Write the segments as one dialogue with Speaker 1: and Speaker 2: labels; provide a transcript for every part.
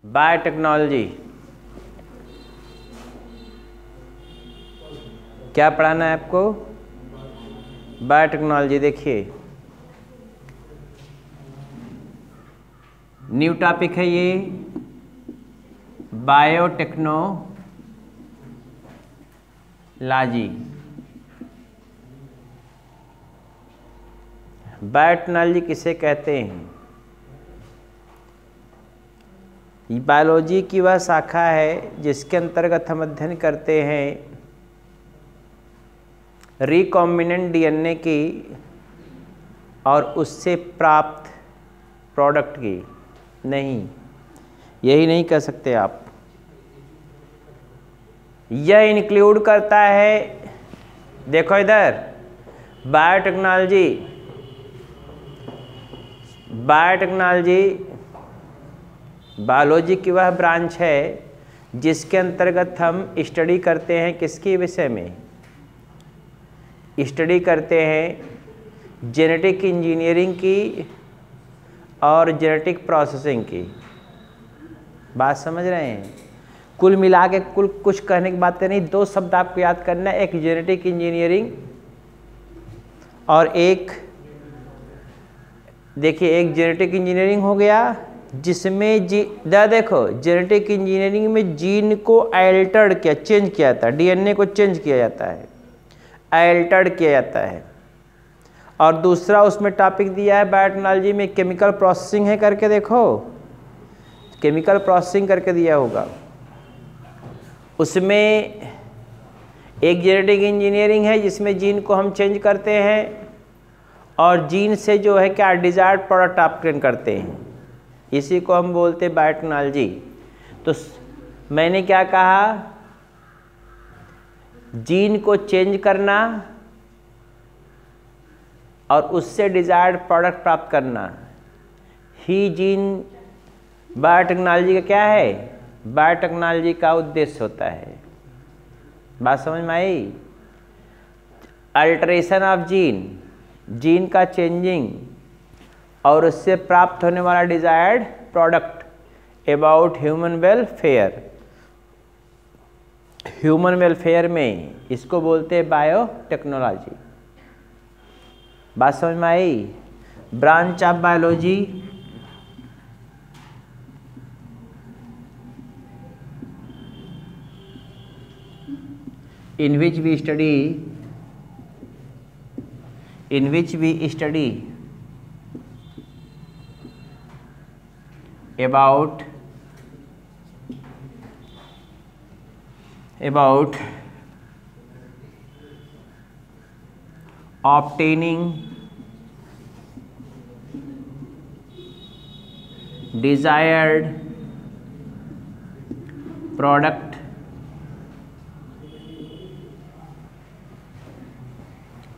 Speaker 1: Biotechnology क्या पढ़ाना है आपको? बायोटेक्नोलॉजी। देखिए न्यू टॉपिक है ये, बायोटेक्नोलॉजी। बायोटेक्नोलॉजी किसे कहते हैं? बायोलॉजी की वह शाखा है जिसके अंतर्गत हम अध्ययन करते हैं रिकॉम्बिनेंट डीएनए की और उससे प्राप्त प्रोडक्ट की। नहीं, यही नहीं कर सकते आप। यह इंक्लूड करता है, देखो इधर, बायोटेक्नोलॉजी बायोलॉजी की वह ब्रांच है जिसके अंतर्गत हम स्टडी करते हैं किसके विषय में? स्टडी करते हैं जेनेटिक इंजीनियरिंग की और जेनेटिक प्रोसेसिंग की। बात समझ रहे हैं? कुल मिला के कुछ कहने की बातें नहीं, दो शब्द आपको याद करना है, एक जेनेटिक इंजीनियरिंग और एक, देखिए एक जेनेटिक इंजीनियरिंग हो गया जिसमें देखो जेनेटिक इंजीनियरिंग में जीन को अल्टर किया, चेंज किया जाता है, डीएनए को चेंज किया जाता है, अल्टर्ड किया जाता है। और दूसरा उसमें टॉपिक दिया है बायोटेक्नोलॉजी में केमिकल प्रोसेसिंग है करके, देखो केमिकल प्रोसेसिंग करके दिया होगा। उसमें एक जेनेटिक इंजीनियरिंग है जिसमें जीन को हम चेंज करते हैं और जीन से जो है क्या डिजायर्ड प्रोडक्ट ऑब्टेन करते हैं, इसी को हम बोलते हैं बायोटेक्नोलॉजी। तो मैंने क्या कहा, जीन को चेंज करना और उससे डिजायर्ड प्रोडक्ट प्राप्त करना ही जीन बायोटेक्नोलॉजी का क्या है, बायोटेक्नोलॉजी का उद्देश्य होता है। बात समझ में आई? अल्टरेशन ऑफ जीन का चेंजिंग और उससे प्राप्त होने वाला desired product about human welfare में इसको बोलते हैं बायोटेक्नोलॉजी। बात समझ में आई? Branch of biology in which we study about obtaining desired product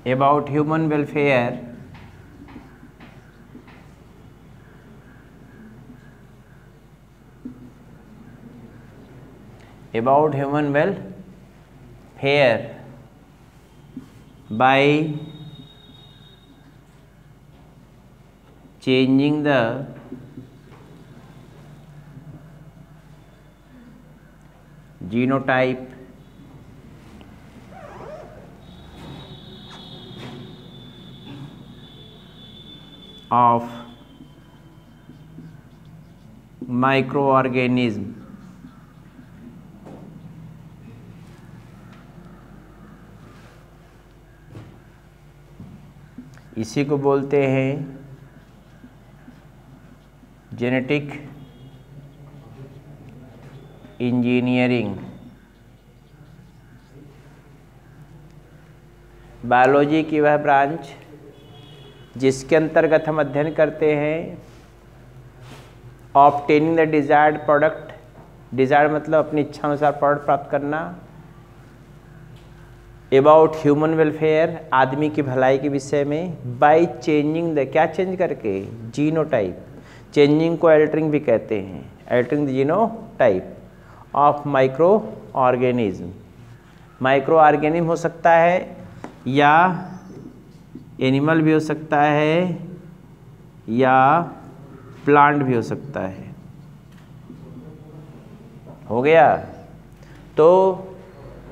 Speaker 1: about human welfare by changing the genotype of microorganism इसी को बोलते हैं जेनेटिक इंजीनियरिंग। बायोलॉजी की वह ब्रांच जिसके अंतर्गत हम अध्ययन करते हैं obtaining the desired product, desired मतलब अपनी इच्छा अनुसार प्रोडक्ट प्राप्त करना, अबाउट ह्यूमन वेलफेयर आदमी की भलाई के विषय में, बाय चेंजिंग द, क्या चेंज करके, जीनोटाइप, चेंजिंग को अल्टरिंग भी कहते हैं, altering the genotype of micro organism. Micro organism हो सकता है या एनिमल भी हो सकता है या प्लांट भी हो सकता है। हो गया। तो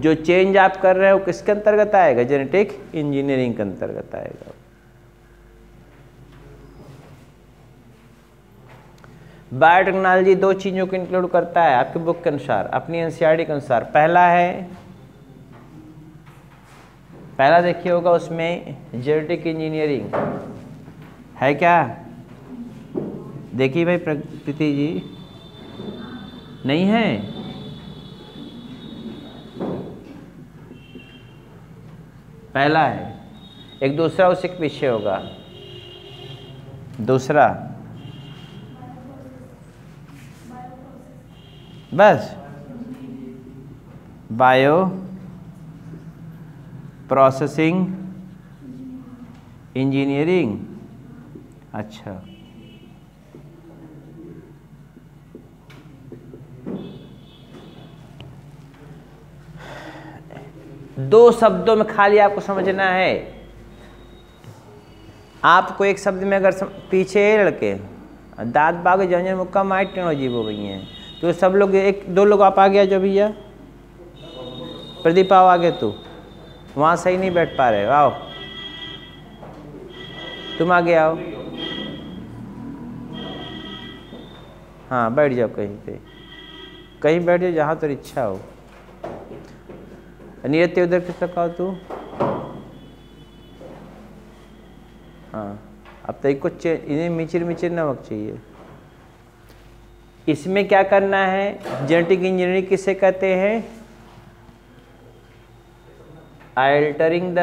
Speaker 1: जो चेंज आप कर रहे हो किसके अंतर्गत आएगा? जेनेटिक इंजीनियरिंग के अंतर्गत आएगा। बायोटेक्नोलॉजी दो चीज़ों को इंक्लूड करता है आपकी बुक के अनुसार, अपनी एनसीईआरटी के अनुसार। पहला देखिए होगा उसमें जेनेटिक इंजीनियरिंग है क्या? देखिए भाई प्रीति जी, नहीं है? पहला है। एक दूसरा उससे पीछे होगा। दूसरा बस बायो प्रोसेसिंग इंजीनियरिंग। अच्छा, दो शब्दों में खाली आपको समझना है। आपको एक शब्द में अगर पीछे लड़के दांत बाग जंजर मुक्का माइट टेक्नोलॉजी हो गई हैं, तो सब लोग एक दो लोग आप आ गया जो भैया प्रदीप आओ आगे, तू वहाँ सही नहीं बैठ पा रहे, आओ तुम आगे आओ। हाँ बैठ जाओ कहीं पे, कहीं बैठ जाओ जहाँ तेरी इच्छा हो। नीरज उधर किस तरह का तू? हाँ अब तो एक को इन्हें मिचिर मिचिर नमक चाहिए। इसमें क्या करना है? जेनेटिक इंजीनियरिंग किसे कहते हैं? अल्टरिंग द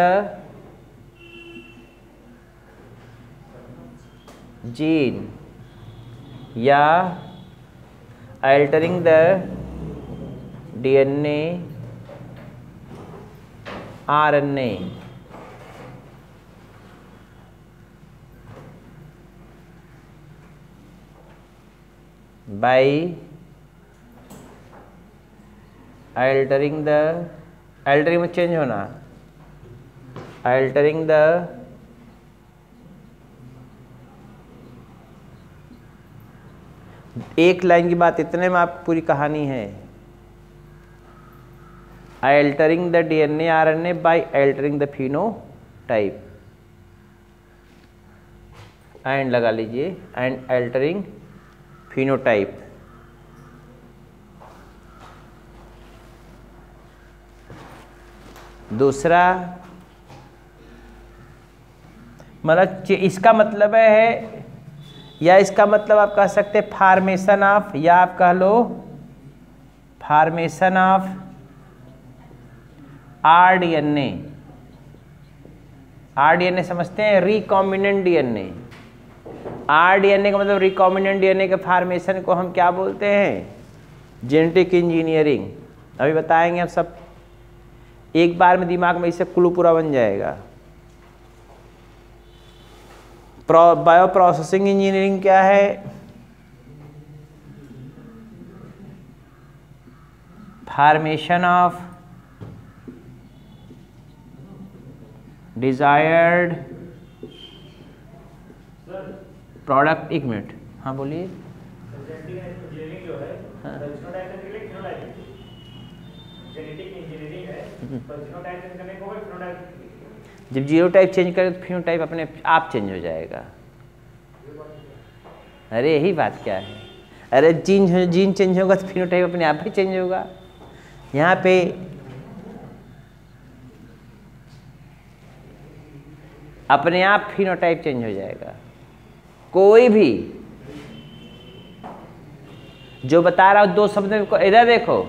Speaker 1: जीन या altering the DNA RNA by altering the, altering में चेंज होना, altering the एक लाइन की बात, इतने में आप पूरी कहानी है। altering the DNA RNA by altering the phenotype and लगा लीजिए and altering phenotype। दूसरा मतलब इसका मतलब है, या इसका मतलब आप कह सकते हैं फॉर्मेशन ऑफ, या आप कह लो फॉर्मेशन ऑफ आरडीएनए। आरडीएनए समझते हैं? Recombinant DNA. आरडीएनए का मतलब रिकॉम्बिनेंट डीएनए के फॉर्मेशन को हम क्या बोलते हैं? Genetic engineering. अभी बताएंगे हम सब, एक बार में दिमाग में इससे क्लू पूरा बन जाएगा। बायो प्रोसेसिंग इंजीनियरिंग क्या है? Formation of desired product. एक मिनट, हाँ बोलिए। जब जीनोटाइप चेंज करें तो फिनोटाइप अपने आप चेंज हो जाएगा। अरे यही बात क्या है? अरे जीन चेंज होगा तो फिनोटाइप अपने आप ही चेंज होगा। यहाँ पे अपने आप फिनोटाइप चेंज हो जाएगा। कोई भी जो बता रहा हूँ दो शब्द में, इधर देखो,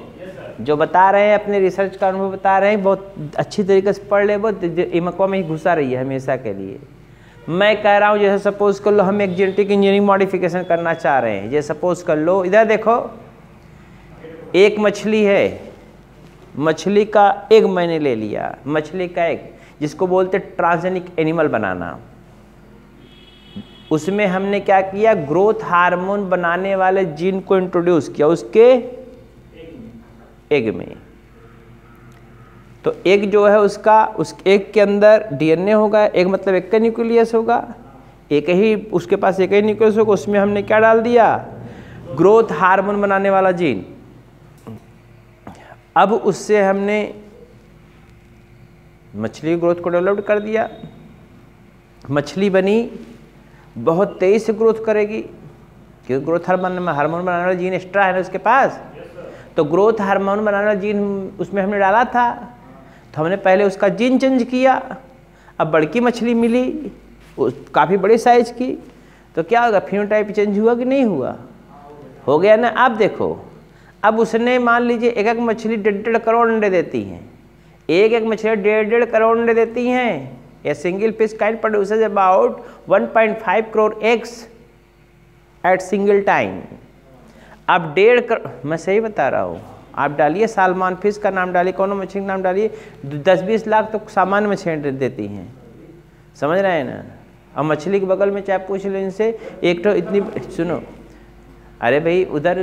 Speaker 1: जो बता रहे हैं अपने रिसर्च का अनुभव बता रहे हैं, बहुत अच्छी तरीके से पढ़ ले, बहुत इमकवा में ही घुसा रही है हमेशा के लिए। मैं कह रहा हूँ जैसे सपोज कर लो हम एक जेनेटिक इंजीनियरिंग मॉडिफिकेशन करना चाह रहे हैं। जैसे सपोज कर लो, इधर देखो, एक मछली है, मछली का एग मैंने ले लिया, मछली का एग, जिसको बोलते ट्रांसजेनिक एनिमल बनाना। उसमें हमने क्या किया? ग्रोथ हार्मोन बनाने वाले जीन को इंट्रोड्यूस किया उसके एग में। तो एग जो है उसका, उस एग के अंदर डीएनए होगा। एग मतलब एक का न्यूक्लियस होगा, एक ही उसके पास एक ही न्यूक्लियस होगा। उसमें हमने क्या डाल दिया? ग्रोथ हार्मोन बनाने वाला जीन। अब उससे हमने मछली की ग्रोथ को डेवलप कर दिया, मछली बनी, बहुत तेज़ी से ग्रोथ करेगी क्योंकि ग्रोथ हार्मोन बनाने वाला जीन एक्स्ट्रा है ना उसके पास। तो ग्रोथ हार्मोन बनाने वाला जीन उसमें हमने डाला था, तो हमने पहले उसका जीन चेंज किया। अब बड़की मछली मिली, काफ़ी बड़े साइज की, तो क्या होगा, फिनोटाइप चेंज हुआ कि नहीं हुआ? हो गया ना। अब देखो, अब उसने मान लीजिए एक एक मछली 1.5 करोड़ अंडे देती हैं, एक एक मछली 1.5 करोड़ अंडे देती हैं। A single fish kind produces about 1.5 crore eggs eight single time. अब 1.5 करोड़, मैं सही बता रहा हूँ, आप डालिए सालमान फिश का नाम डालिए, कौन मछली का नाम डालिए, 10-20 लाख तो सामान्य मछली देती हैं, समझ रहे हैं ना। अब मछली के बगल में चाहे पूछ लो इनसे, एक तो इतनी, सुनो, अरे भाई उधर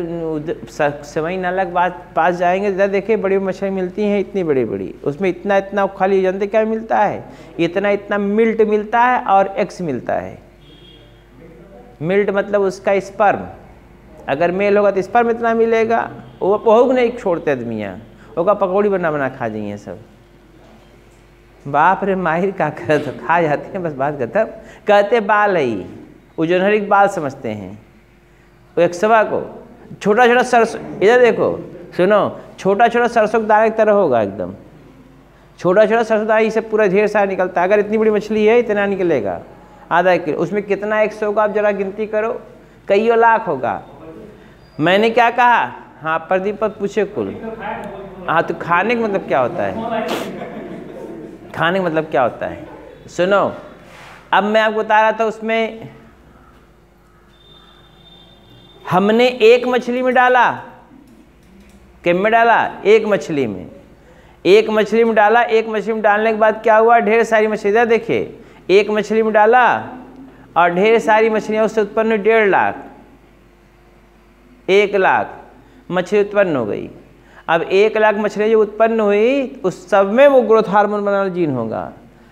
Speaker 1: सवई नाला के पास जाएंगे, इधर देखिए बड़ी मछली मिलती हैं, इतनी बड़ी बड़ी, उसमें इतना इतना खाली जानते क्या मिलता है, इतना इतना मिल्ट मिलता है और एग्स मिलता है। मिल्ट मतलब उसका स्पर्म, अगर मेल होगा तो स्पर्म इतना मिलेगा। वो पहुँच नहीं छोड़ते आदमियाँ, वो पकौड़ी बना खा जाइए सब। बाप रे माहिर का करे तो खा जाते हैं, बस बात खत्म। कहते बाल है, वो जेनरिक बाल समझते हैं। वो एक सवा को छोटा छोटा सरसों, इधर देखो, सुनो, छोटा छोटा सरसों के दाने की तरह होगा एकदम, छोटा छोटा सरसों दाना, इससे पूरा ढेर सारा निकलता है। अगर इतनी बड़ी मछली है इतना निकलेगा, आधा किलो। उसमें कितना एग्स होगा आप जरा गिनती करो, कई लाख होगा। मैंने क्या कहा, हाँ प्रदीप पर पूछे कुल। हाँ तो खाने का मतलब क्या होता है, खाने का मतलब क्या होता है, सुनो। अब मैं आपको बता रहा था, उसमें हमने एक मछली में डाला, किम में डाला, एक मछली में, एक मछली में डाला। एक मछली में डालने के बाद क्या हुआ, ढेर सारी मछलियाँ, देखिए एक मछली में डाला और ढेर सारी मछलियाँ उससे उत्पन्न हुई, 1.5 लाख, 1 लाख मछली उत्पन्न हो गई। अब 1 लाख मछलियाँ जो उत्पन्न हुई, उस सब में वो ग्रोथ हार्मोन बनाने वाला जीन होगा।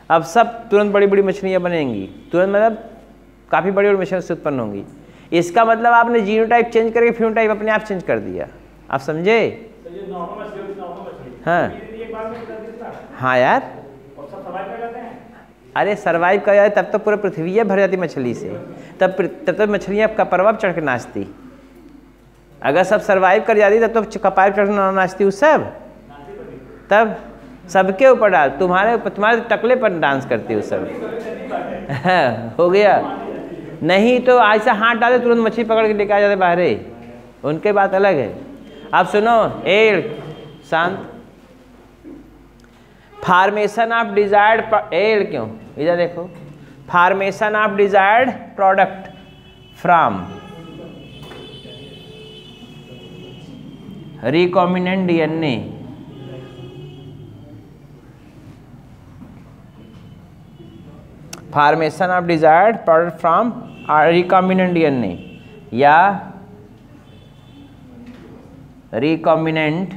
Speaker 1: अब सब तुरंत बड़ी बड़ी मछलियाँ बनेंगी, तुरंत मतलब काफ़ी बड़ी बड़ी मछलियाँ उससे उत्पन्न होंगी। इसका मतलब आपने जीनोटाइप चेंज करके फिनोटाइप अपने आप चेंज कर दिया, आप समझे? हाँ हाँ यार, अरे सर्वाइव कर जाए तब तो पूरा पृथ्वी भर जाती मछली से, तब तो मछलियाँ कपरवा चढ़ के नाचती। अगर सब सर्वाइव कर जाती तब तो कपार चढ़ के नाचती उस सब, तब सबके ऊपर डाल, तुम्हारे टकले पर डांस करती उस सब। हो गया, नहीं तो ऐसा हाथ डाले तुरंत मछली पकड़ के लेके आ जाते बाहर, उनके बात अलग है। आप सुनो, शांत। फार्मेशन ऑफ डिजायर्ड एड, क्यों, इधर देखो, formation of desired product from recombinant DNA, formation of desired product from recombinant DNA या recombinant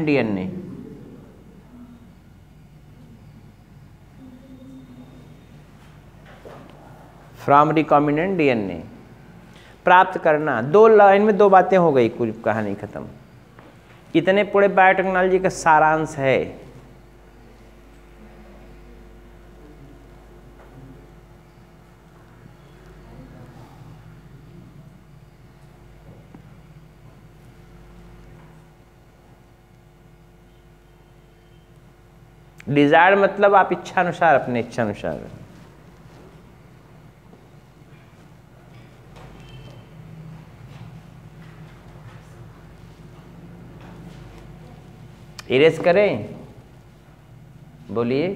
Speaker 1: DNA. From recombinant DNA प्राप्त करना। 2 लाइन में 2 बातें हो गई, कुछ कहानी खत्म। इतने पूरे बायोटेक्नोलॉजी का सारांश है। डिजायर मतलब आप इच्छा अनुसार, अपने इच्छा अनुसार। इरेज करें, बोलिए।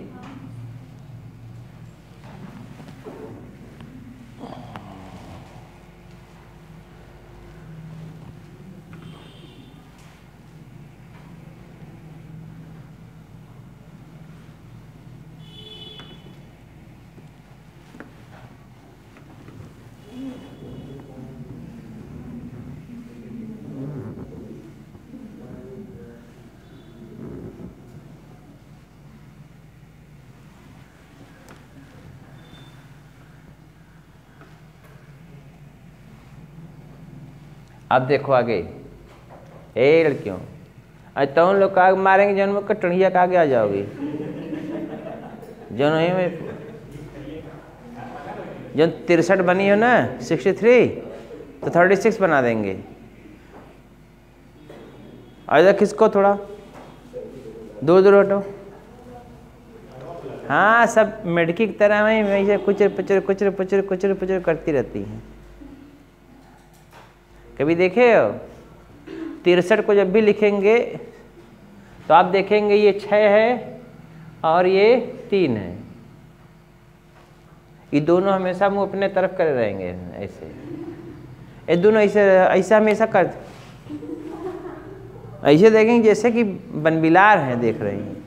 Speaker 1: अब देखो आगे, ए लड़कियों, आज तो लोग काग मारेंगे जन में कटड़िया का आगे आ जाओगी, जन में जन 63 बनी हो ना 63 तो 36 बना देंगे। इधर खिसको थोड़ा, दूर दूर हटो। हाँ, सब मेढकी की तरह में वैसे कुचर पुचर कुचर पुचर कुचर पुचर करती रहती हैं। कभी देखे हो 63 को जब भी लिखेंगे तो आप देखेंगे ये 6 है और ये 3 है, ये दोनों हमेशा मुंह अपने तरफ करे रहेंगे ऐसे, ये दोनों ऐसे ऐसा हमेशा कर ऐसे देखेंगे जैसे कि बनबिलार हैं देख रही हैं।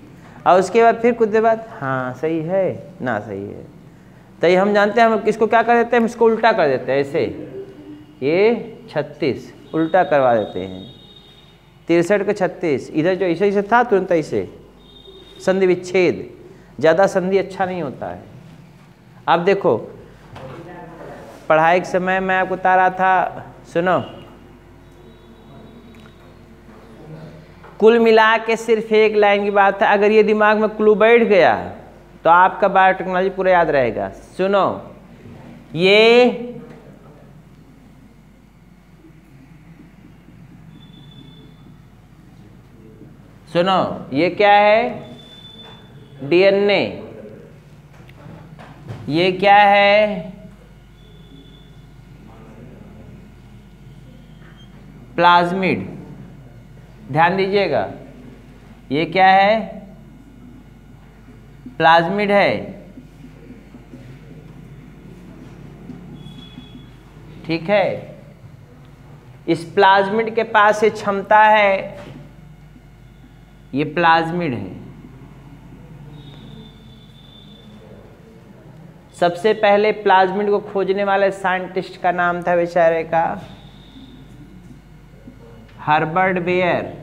Speaker 1: और उसके बाद फिर कुछ देर बाद हाँ सही है ना सही है, तो ये हम जानते हैं हम किसको क्या कर देते हैं, हम इसको उल्टा कर देते हैं ऐसे, ये 36 उल्टा करवा देते हैं, 63 को 36, इधर जो ऐसे ऐसे था तुरंत ऐसे संधि विच्छेद, ज़्यादा संधि अच्छा नहीं होता है। अब देखो पढ़ाई के समय मैं आपको बता रहा था, सुनो, कुल मिला के सिर्फ एक लाइन की बात है, अगर ये दिमाग में क्लू बैठ गया तो आपका बायोटेक्नोलॉजी पूरा याद रहेगा। सुनो, ये सुनो, ये क्या है, डीएनए, ये क्या है, प्लाज्मिड, ध्यान दीजिएगा, ये क्या है, प्लाज्मिड है, ठीक है। इस प्लाज्मिड के पास ये क्षमता है, ये प्लाज्मिड है। सबसे पहले प्लाज्मिड को खोजने वाले साइंटिस्ट का नाम था बेचारे का Herbert Boyer.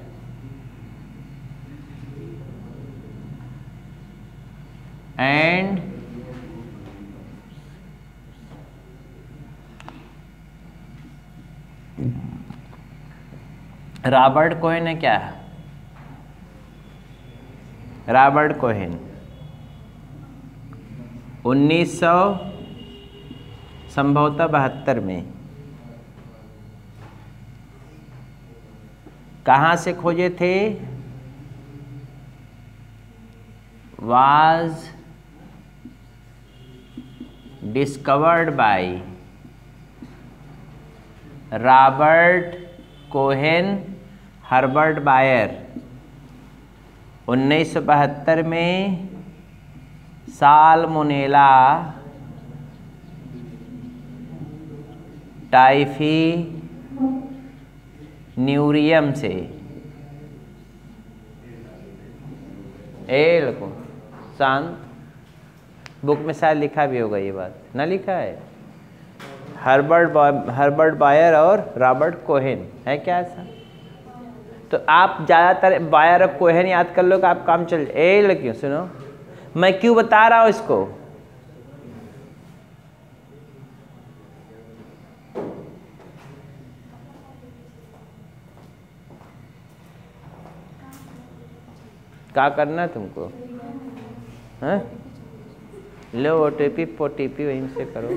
Speaker 1: And Robert Cohen है क्या, रॉबर्ट कोहेन 1900 संभवतः 72 में कहाँ से खोजे थे, was discovered by Robert Cohen Herbert Boyer 1972 में साल्मोनेला टाइफी न्यूरियम से। ए लोगों शांत, बुक में शायद लिखा भी होगा, ये बात ना लिखा है, हर्बर्ट बायर और रॉबर्ट कोहेन है क्या ऐसा, तो आप ज़्यादातर बायर और कोहेन याद कर लो कि आप काम चल। ए लड़कियों सुनो, मैं क्यों बता रहा हूँ इसको, क्या करना है तुमको, हैं लो ओटीपी पोटीपी वहीं से करो।